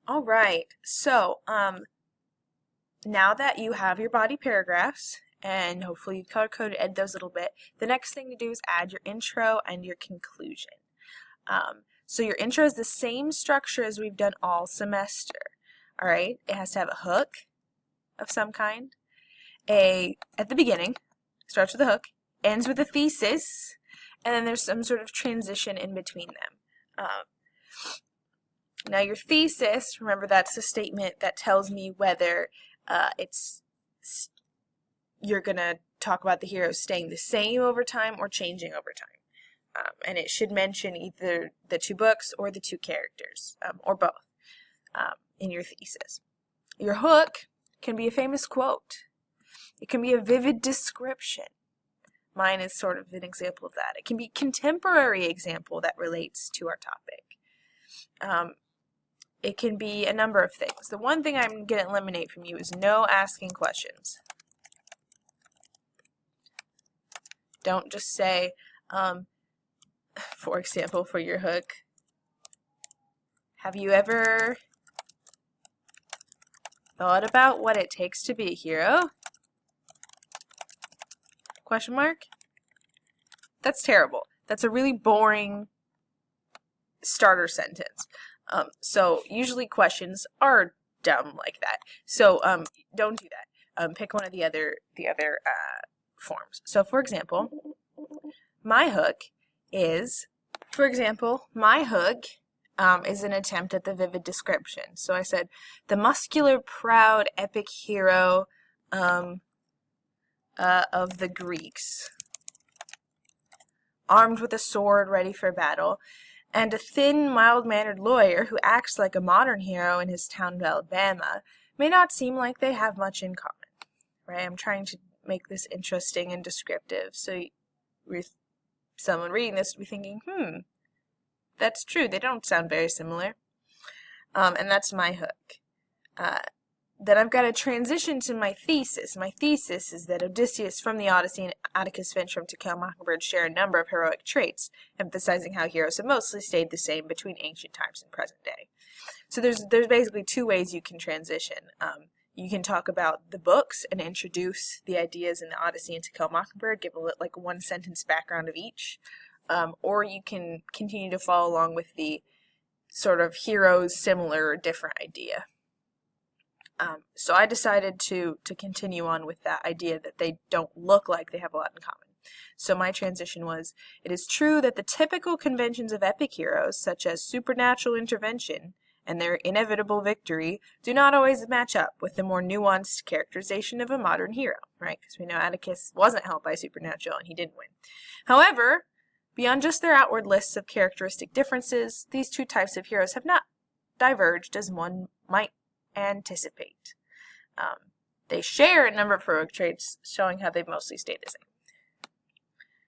All right. So, now that you have your body paragraphs, and hopefully you color-coded those a little bit, the next thing to do is add your intro and your conclusion. So your intro is the same structure as we've done all semester. All right. It has to have a hook of some kind. At the beginning, starts with a hook, ends with a thesis, and then there's some sort of transition in between them. Now your thesis, remember that's a statement that tells me whether you're going to talk about the hero staying the same over time or changing over time. And it should mention either the two books or the two characters, or both, in your thesis. Your hook can be a famous quote. It can be a vivid description. Mine is sort of an example of that. It can be a contemporary example that relates to our topic. It can be a number of things. The one thing I'm going to eliminate from you is no asking questions. Don't just say, for example, for your hook, have you ever thought about what it takes to be a hero? Question mark? That's terrible. That's a really boring starter sentence. So usually questions are dumb like that. So don't do that. Pick one of the other forms. So for example, my hook is an attempt at the vivid description. So I said, the muscular, proud, epic hero of the Greeks, armed with a sword ready for battle, and a thin, mild-mannered lawyer who acts like a modern hero in his town of Alabama may not seem like they have much in common, right? I'm trying to make this interesting and descriptive, so someone reading this would be thinking, that's true, they don't sound very similar. And that's my hook. Then I've got to transition to my thesis. My thesis is that Odysseus from the Odyssey and Atticus Finch from To Kill a Mockingbird share a number of heroic traits, emphasizing how heroes have mostly stayed the same between ancient times and present day. So there's basically two ways you can transition. You can talk about the books and introduce the ideas in the Odyssey and To Kill a Mockingbird, give like a one-sentence background of each, or you can continue to follow along with the sort of heroes similar or different idea. So I decided to continue on with that idea that they don't look like they have a lot in common. So my transition was, it is true that the typical conventions of epic heroes, such as supernatural intervention and their inevitable victory, do not always match up with the more nuanced characterization of a modern hero, right? Because we know Atticus wasn't helped by supernatural and he didn't win. However, beyond just their outward lists of characteristic differences, these two types of heroes have not diverged as one might anticipate. They share a number of heroic traits, showing how they've mostly stayed the same.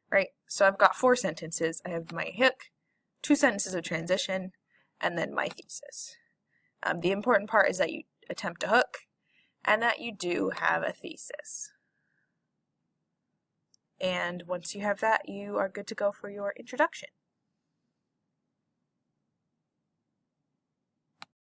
Right? So I've got 4 sentences. I have my hook, 2 sentences of transition, and then my thesis. The important part is that you attempt a hook, and that you do have a thesis. And once you have that, you are good to go for your introduction.